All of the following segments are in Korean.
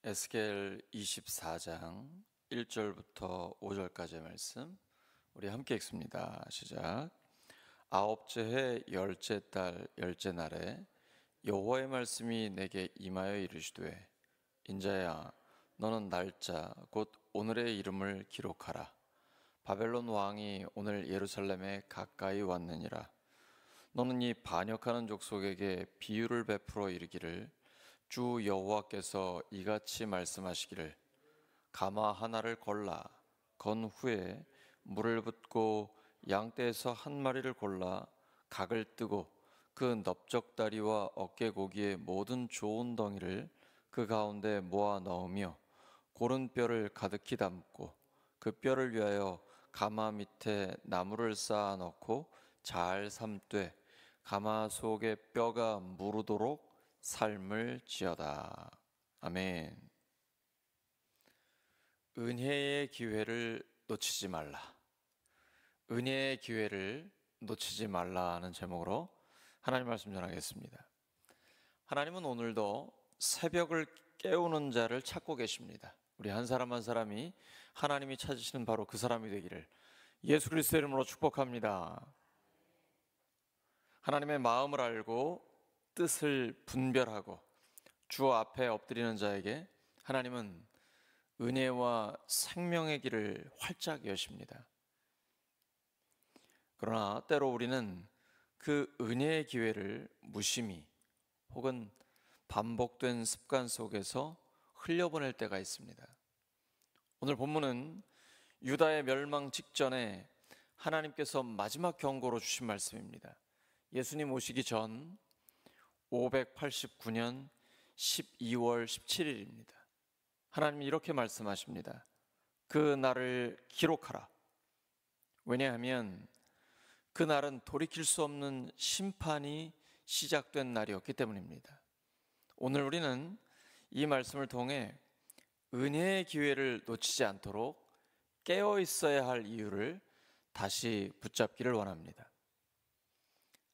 에스겔 24장 1절부터 5절까지의 말씀 우리 함께 읽습니다. 시작. 아홉째 해 열째 달 열째 날에 여호와의 말씀이 내게 임하여 이르시되 인자야 너는 날짜 곧 오늘의 이름을 기록하라. 바벨론 왕이 오늘 예루살렘에 가까이 왔느니라. 너는 이 반역하는 족속에게 비유를 베풀어 이르기를 주 여호와께서 이같이 말씀하시기를 가마 하나를 골라 건 후에 물을 붓고 양떼에서 한 마리를 골라 각을 뜨고 그 넓적다리와 어깨고기의 모든 좋은 덩이를 그 가운데 모아 넣으며 고른 뼈를 가득히 담고 그 뼈를 위하여 가마 밑에 나무를 쌓아 넣고 잘 삶되 가마 속의 뼈가 무르도록 삶을 지어다. 아멘. 은혜의 기회를 놓치지 말라. 은혜의 기회를 놓치지 말라는 제목으로 하나님 말씀 전하겠습니다. 하나님은 오늘도 새벽을 깨우는 자를 찾고 계십니다. 우리 한 사람 한 사람이 하나님이 찾으시는 바로 그 사람이 되기를 예수 그리스도의 이름으로 축복합니다. 하나님의 마음을 알고 뜻을 분별하고 주 앞에 엎드리는 자에게 하나님은 은혜와 생명의 길을 활짝 여십니다. 그러나 때로 우리는 그 은혜의 기회를 무심히 혹은 반복된 습관 속에서 흘려보낼 때가 있습니다. 오늘 본문은 유다의 멸망 직전에 하나님께서 마지막 경고로 주신 말씀입니다. 예수님 오시기 전 589년 12월 17일입니다. 하나님이 이렇게 말씀하십니다. 그 날을 기록하라. 왜냐하면 그 날은 돌이킬 수 없는 심판이 시작된 날이었기 때문입니다. 오늘 우리는 이 말씀을 통해 은혜의 기회를 놓치지 않도록 깨어 있어야 할 이유를 다시 붙잡기를 원합니다.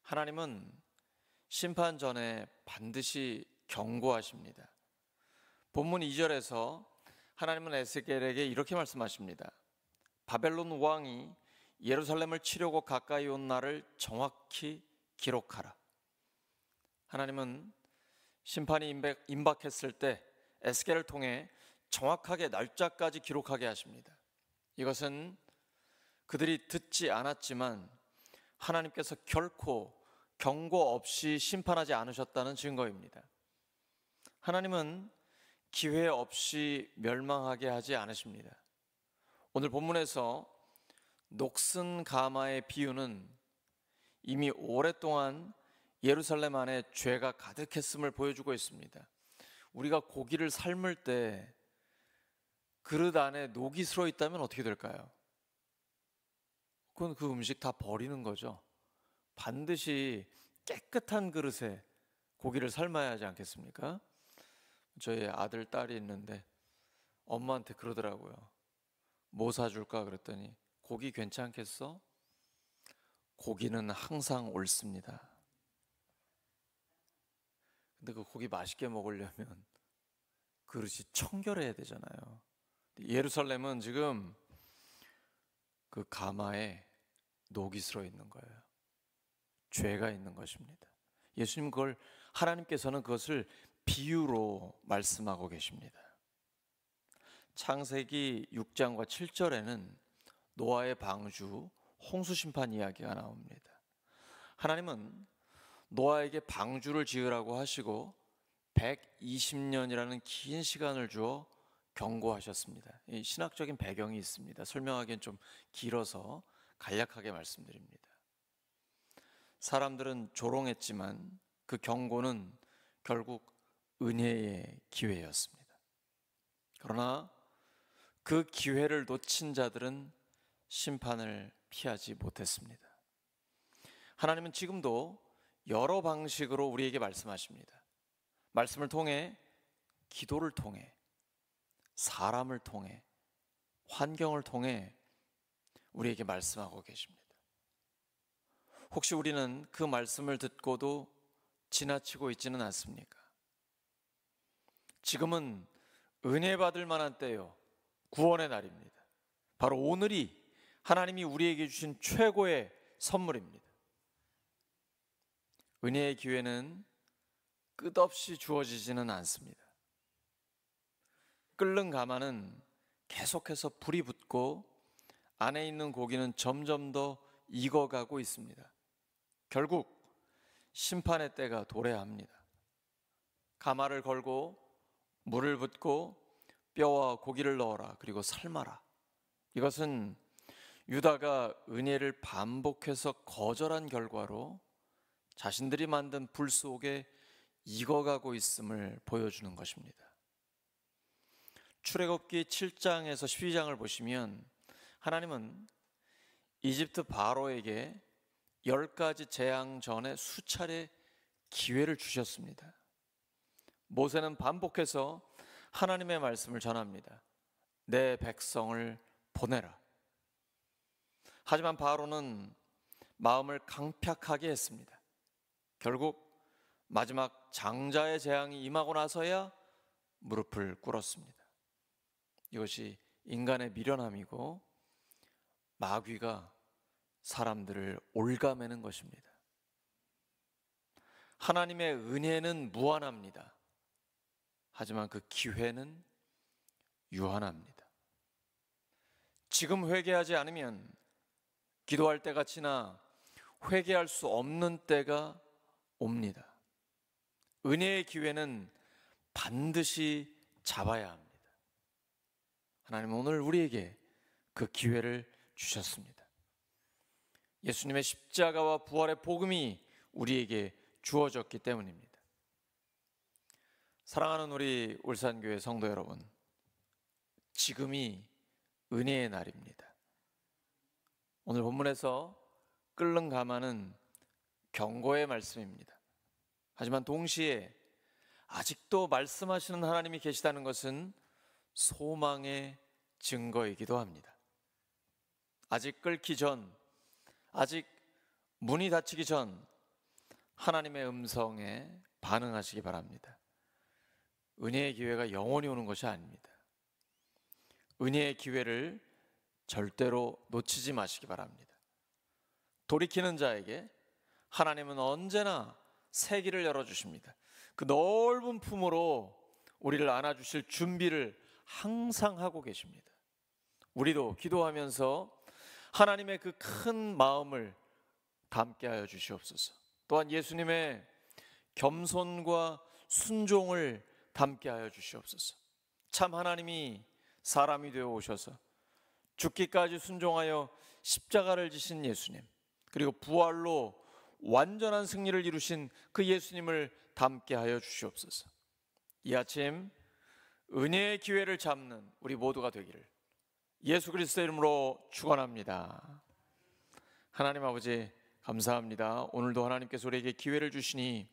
하나님은 심판 전에 반드시 경고하십니다. 본문 2절에서 하나님은 에스겔에게 이렇게 말씀하십니다. 바벨론 왕이 예루살렘을 치려고 가까이 온 날을 정확히 기록하라. 하나님은 심판이 임박했을 때 에스겔을 통해 정확하게 날짜까지 기록하게 하십니다. 이것은 그들이 듣지 않았지만 하나님께서 결코 경고 없이 심판하지 않으셨다는 증거입니다. 하나님은 기회 없이 멸망하게 하지 않으십니다. 오늘 본문에서 녹슨 가마의 비유는 이미 오랫동안 예루살렘 안에 죄가 가득했음을 보여주고 있습니다. 우리가 고기를 삶을 때 그릇 안에 녹이 슬어 있다면 어떻게 될까요? 그건 그 음식 다 버리는 거죠. 반드시 깨끗한 그릇에 고기를 삶아야 하지 않겠습니까? 저희 아들, 딸이 있는데 엄마한테 그러더라고요. 뭐 사줄까 그랬더니 고기 괜찮겠어? 고기는 항상 옳습니다. 근데 그 고기 맛있게 먹으려면 그릇이 청결해야 되잖아요. 예루살렘은 지금 그 가마에 녹이 슬어 있는 거예요. 죄가 있는 것입니다. 예수님 하나님께서는 그것을 비유로 말씀하고 계십니다. 창세기 6장과 7절에는 노아의 방주, 홍수 심판 이야기가 나옵니다. 하나님은 노아에게 방주를 지으라고 하시고 120년이라는 긴 시간을 주어 경고하셨습니다. 이 신학적인 배경이 있습니다. 설명하기엔 좀 길어서 간략하게 말씀드립니다. 사람들은 조롱했지만 그 경고는 결국 은혜의 기회였습니다. 그러나 그 기회를 놓친 자들은 심판을 피하지 못했습니다. 하나님은 지금도 여러 방식으로 우리에게 말씀하십니다. 말씀을 통해, 기도를 통해, 사람을 통해, 환경을 통해 우리에게 말씀하고 계십니다. 혹시 우리는 그 말씀을 듣고도 지나치고 있지는 않습니까? 지금은 은혜 받을 만한 때요, 구원의 날입니다. 바로 오늘이 하나님이 우리에게 주신 최고의 선물입니다. 은혜의 기회는 끝없이 주어지지는 않습니다. 끓는 가마는 계속해서 불이 붙고 안에 있는 고기는 점점 더 익어가고 있습니다. 결국 심판의 때가 도래합니다. 가마를 걸고 물을 붓고 뼈와 고기를 넣어라, 그리고 삶아라. 이것은 유다가 은혜를 반복해서 거절한 결과로 자신들이 만든 불 속에 익어가고 있음을 보여주는 것입니다. 출애굽기 7장에서 12장을 보시면 하나님은 이집트 바로에게 10가지 재앙 전에 수차례 기회를 주셨습니다. 모세는 반복해서 하나님의 말씀을 전합니다. 내 백성을 보내라. 하지만 바로는 마음을 강팍하게 했습니다. 결국 마지막 장자의 재앙이 임하고 나서야 무릎을 꿇었습니다. 이것이 인간의 미련함이고 마귀가 사람들을 올가매는 것입니다. 하나님의 은혜는 무한합니다. 하지만 그 기회는 유한합니다. 지금 회개하지 않으면 기도할 때가 지나 회개할 수 없는 때가 옵니다. 은혜의 기회는 반드시 잡아야 합니다. 하나님은 오늘 우리에게 그 기회를 주셨습니다. 예수님의 십자가와 부활의 복음이 우리에게 주어졌기 때문입니다. 사랑하는 우리 울산교회 성도 여러분, 지금이 은혜의 날입니다. 오늘 본문에서 끓는 가마는 경고의 말씀입니다. 하지만 동시에 아직도 말씀하시는 하나님이 계시다는 것은 소망의 증거이기도 합니다. 아직 끓기 전, 아직 문이 닫히기 전 하나님의 음성에 반응하시기 바랍니다. 은혜의 기회가 영원히 오는 것이 아닙니다. 은혜의 기회를 절대로 놓치지 마시기 바랍니다. 돌이키는 자에게 하나님은 언제나 새 길을 열어주십니다. 그 넓은 품으로 우리를 안아주실 준비를 항상 하고 계십니다. 우리도 기도하면서 하나님의 그 큰 마음을 담게 하여 주시옵소서. 또한 예수님의 겸손과 순종을 담게 하여 주시옵소서. 참 하나님이 사람이 되어 오셔서 죽기까지 순종하여 십자가를 지신 예수님, 그리고 부활로 완전한 승리를 이루신 그 예수님을 담게 하여 주시옵소서. 이 아침 은혜의 기회를 잡는 우리 모두가 되기를 예수 그리스도의 이름으로 축원합니다. 하나님 아버지 감사합니다. 오늘도 하나님께서 우리에게 기회를 주시니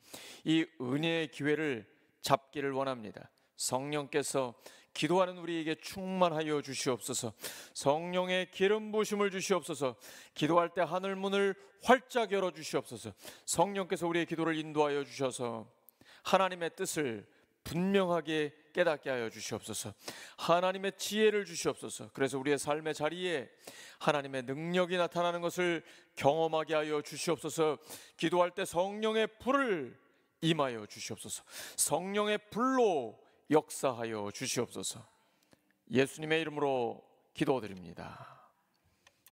이 은혜의 기회를 잡기를 원합니다. 성령께서 기도하는 우리에게 충만하여 주시옵소서. 성령의 기름 부으심을 주시옵소서. 기도할 때 하늘 문을 활짝 열어 주시옵소서. 성령께서 우리의 기도를 인도하여 주셔서 하나님의 뜻을 분명하게 깨닫게 하여 주시옵소서. 하나님의 지혜를 주시옵소서. 그래서 우리의 삶의 자리에 하나님의 능력이 나타나는 것을 경험하게 하여 주시옵소서. 기도할 때 성령의 불을 임하여 주시옵소서. 성령의 불로 역사하여 주시옵소서. 예수님의 이름으로 기도드립니다.